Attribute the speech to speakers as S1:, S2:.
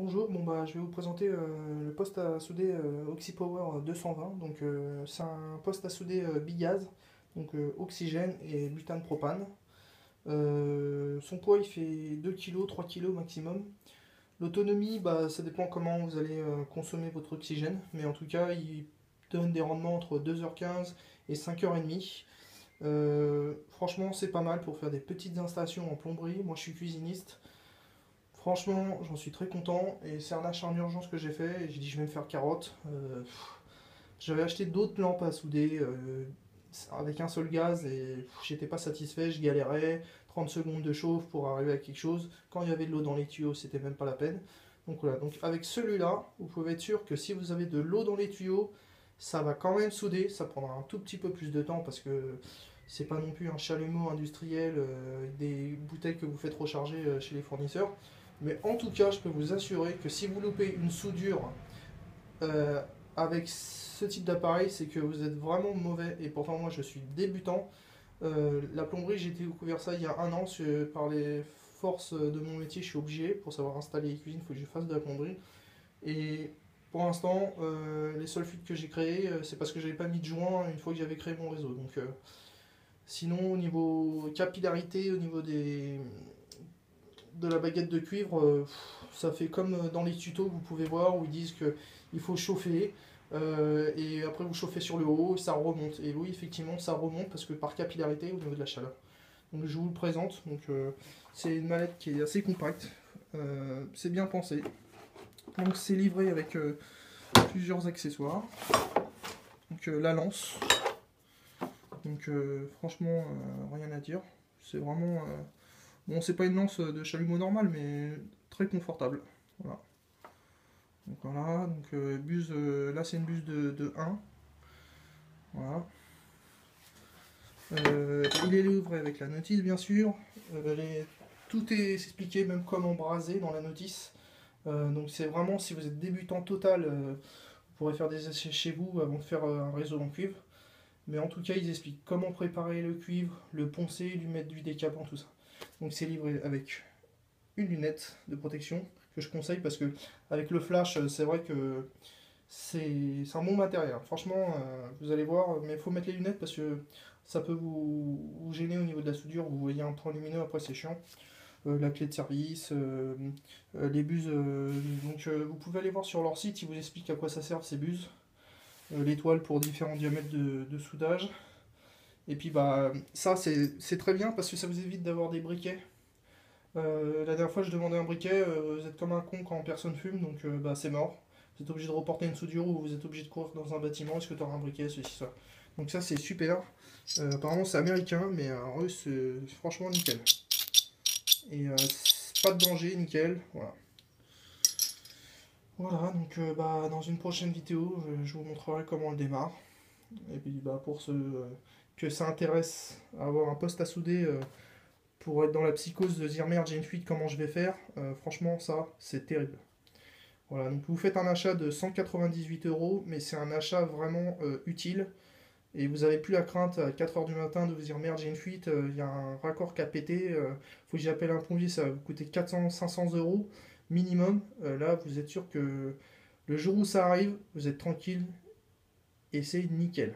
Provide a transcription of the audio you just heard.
S1: Bonjour, je vais vous présenter le poste à souder OxyPower 220. C'est un poste à souder bigaz, oxygène et butane propane. Son poids il fait 2 kg, 3 kg maximum. L'autonomie, ça dépend comment vous allez consommer votre oxygène, mais en tout cas il donne des rendements entre 2h15 et 5h30. Franchement c'est pas mal pour faire des petites installations en plomberie. Moi je suis cuisiniste. Franchement, j'en suis très content et c'est un achat en urgence que j'ai fait et j'ai dit je vais me faire carotte. J'avais acheté d'autres lampes à souder avec un seul gaz et j'étais pas satisfait, je galérais, 30 secondes de chauffe pour arriver à quelque chose. Quand il y avait de l'eau dans les tuyaux, c'était même pas la peine. Donc voilà, donc avec celui-là, vous pouvez être sûr que si vous avez de l'eau dans les tuyaux, ça va quand même souder, ça prendra un tout petit peu plus de temps parce que c'est pas non plus un chalumeau industriel, des bouteilles que vous faites recharger chez les fournisseurs. Mais en tout cas, je peux vous assurer que si vous loupez une soudure euh, avec ce type d'appareil, c'est que vous êtes vraiment mauvais. Et pourtant, moi, je suis débutant. La plomberie, j'ai découvert ça il y a un an. Par les forces de mon métier, je suis obligé, pour savoir installer les cuisines, il faut que je fasse de la plomberie. Et pour l'instant, les seules fuites que j'ai créées, c'est parce que j'avais pas mis de joint une fois que j'avais créé mon réseau. Sinon, au niveau capillarité, au niveau de la baguette de cuivre, ça fait comme dans les tutos que vous pouvez voir où ils disent qu'il faut chauffer et après vous chauffez sur le haut, ça remonte. Et oui, effectivement, ça remonte parce que par capillarité au niveau de la chaleur. Donc je vous le présente. C'est une mallette qui est assez compacte, c'est bien pensé. Donc c'est livré avec plusieurs accessoires. La lance. Franchement, rien à dire. C'est vraiment bon, c'est pas une lance de chalumeau normal, mais très confortable. Voilà. Buse, là c'est une buse de 1. Voilà. Il est livré avec la notice, bien sûr. Tout est expliqué, même comment braser dans la notice. Donc c'est vraiment, si vous êtes débutant total, vous pourrez faire des essais chez vous avant de faire un réseau en cuivre. Mais en tout cas, ils expliquent comment préparer le cuivre, le poncer, lui mettre du décapant, tout ça. Donc c'est livré avec une lunette de protection que je conseille parce que avec le flash, c'est vrai que c'est un bon matériel. Franchement, vous allez voir, mais il faut mettre les lunettes parce que ça peut vous gêner au niveau de la soudure. Vous voyez un point lumineux, après c'est chiant. La clé de service, les buses. Vous pouvez aller voir sur leur site, ils vous expliquent à quoi ça sert ces buses. L'étoile pour différents diamètres de soudage. Et puis ça c'est très bien parce que ça vous évite d'avoir des briquets. La dernière fois, je demandais un briquet, vous êtes comme un con quand personne fume, c'est mort. Vous êtes obligé de reporter une soudure ou vous êtes obligé de courir dans un bâtiment, est-ce que tu auras un briquet, ceci, ça. Donc ça, c'est super. Apparemment, c'est américain, mais eux, c'est franchement nickel. Et pas de danger, nickel. Voilà. Voilà, dans une prochaine vidéo, je vous montrerai comment on le démarre. Et puis pour ceux que ça intéresse à avoir un poste à souder pour être dans la psychose de se dire merde j'ai une fuite comment je vais faire, franchement ça c'est terrible. Voilà, donc vous faites un achat de 198 €, mais c'est un achat vraiment utile. Et vous n'avez plus la crainte à 4h du matin de vous dire merde j'ai une fuite, il y a un raccord qui a pété, faut que j'appelle un plombier, ça va vous coûter 400-500 € minimum. Là vous êtes sûr que le jour où ça arrive, vous êtes tranquille et c'est nickel.